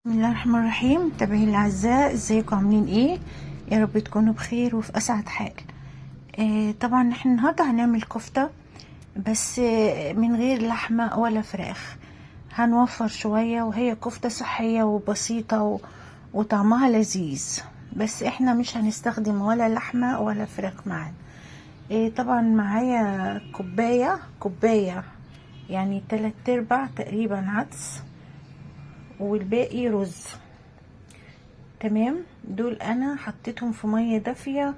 بسم الله الرحمن الرحيم. متابعين الاعزاء، ازيكم؟ عاملين ايه؟ يا رب تكونوا بخير وفي اسعد حال. طبعا احنا النهارده هنعمل كفته، بس من غير لحمه ولا فراخ. هنوفر شويه، وهي كفته صحيه وبسيطه وطعمها لذيذ. بس احنا مش هنستخدم ولا لحمه ولا فراخ معانا. طبعا معايا كوبايه، يعني 3/4 تقريبا عدس، والباقي رز. تمام. دول انا حطيتهم في ميه دافيه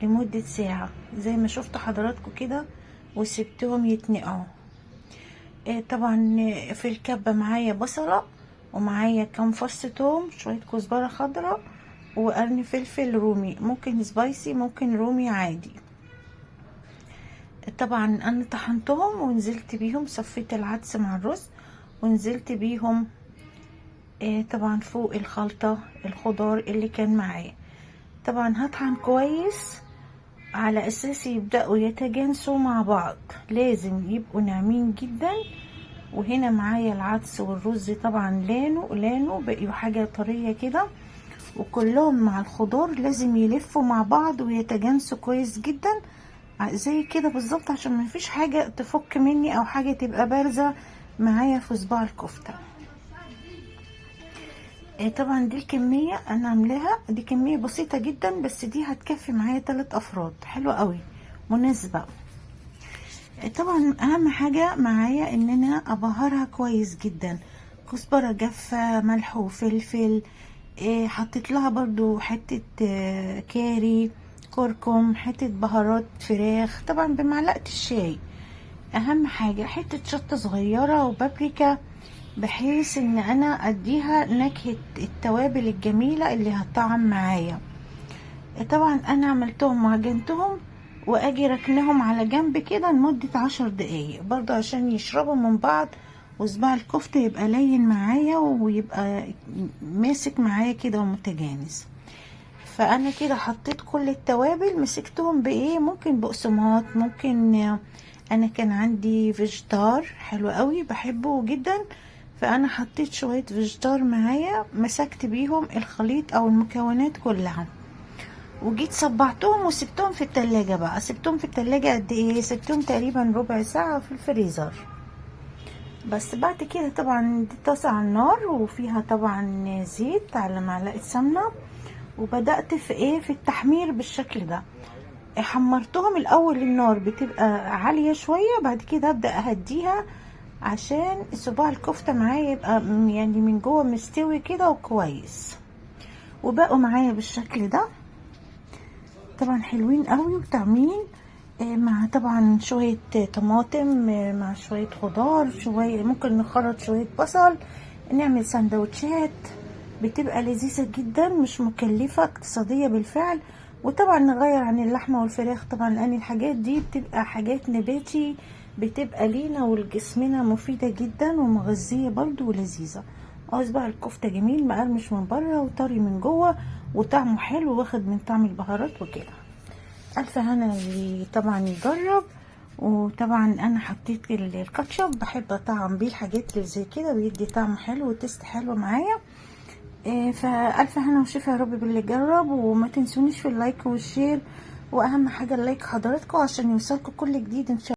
لمده ساعه زي ما شفت حضراتكم كده، وسبتهم يتنقعوا. طبعا في الكبه معايا بصله، ومعايا كام فص توم، شويه كزبره خضراء، وقرن فلفل رومي، ممكن سبايسي ممكن رومي عادي. طبعا انا طحنتهم ونزلت بيهم، صفيت العدس مع الرز ونزلت بيهم طبعا فوق الخلطة الخضار اللي كان معايا. طبعا هطحن كويس على اساس يبدأوا يتجانسوا مع بعض، لازم يبقوا ناعمين جدا. وهنا معايا العدس والرز طبعا لانوا بقيوا حاجة طرية كده، وكلهم مع الخضار لازم يلفوا مع بعض ويتجانسوا كويس جدا زي كده بالظبط، عشان ما فيش حاجة تفك مني او حاجة تبقى بارزة معايا في صباع الكفتة. طبعا دي الكمية انا عاملاها، دي كمية بسيطة جدا، بس دي هتكفي معايا 3 افراد، حلوة قوي مناسبة. طبعا اهم حاجة معايا ان انا ابهرها كويس جدا، كزبرة جافة، ملح وفلفل، حطيت لها برضو حتة كاري، كركم، حتة بهارات فراخ طبعا بمعلقة الشاي. اهم حاجة حتة شطة صغيرة وبابريكا، بحيث ان انا اديها نكهة التوابل الجميلة اللي هتطعم معايا. طبعا انا عملتهم وعجنتهم، واجي ركنهم على جنب كده لمدة 10 دقايق برضه عشان يشربوا من بعض، وصباع الكفتة يبقى لين معايا ويبقى ماسك معايا كده ومتجانس. فانا كده حطيت كل التوابل، مسكتهم بايه، ممكن بقسماط، ممكن انا كان عندي فيجيتار حلو قوي بحبه جدا، فانا حطيت شوية فيجيتار معايا، مسكت بيهم الخليط او المكونات كلها، وجيت صبعتهم وسبتهم في التلاجة. بقى سبتهم في التلاجة قد ايه؟ سبتهم تقريبا ربع ساعة في الفريزر. بس بعد كده طبعا دي طاسة على النار، وفيها طبعا زيت على معلقة سمنة، وبدأت في التحمير بالشكل ده. حمرتهم الاول، النار بتبقى عالية شوية، بعد كده ابدأ اهديها عشان صباع الكفتة معايا يبقى يعني من جوه مستوي كده وكويس. وبقوا معايا بالشكل ده، طبعا حلوين قوي وطعمين، مع طبعا شوية طماطم، مع شوية خضار، شوية ممكن نخرط شوية بصل، نعمل سندوتشات، بتبقى لذيذة جدا، مش مكلفة، اقتصادية بالفعل. وطبعا نغير عن اللحمة والفراخ طبعا، لان الحاجات دي بتبقى حاجات نباتي، بتبقى لينا ولجسمنا مفيدة جدا ومغذية برضو ولذيذة. بقى الكفتة جميل، مقرمش من بره وطري من جوه، وطعمه حلو واخد من طعم البهارات وكده. الف هنا اللي طبعا يجرب. وطبعا انا حطيت الكاتشب، بحب اطعم بيه الحاجات اللي زي كده، بيدي طعم حلو وتست حلو معايا. فالف هنا وشفا يا رب باللي جرب. وما تنسونيش في اللايك والشير، واهم حاجه اللايك حضراتكم عشان يوصلكم كل جديد ان شاء الله.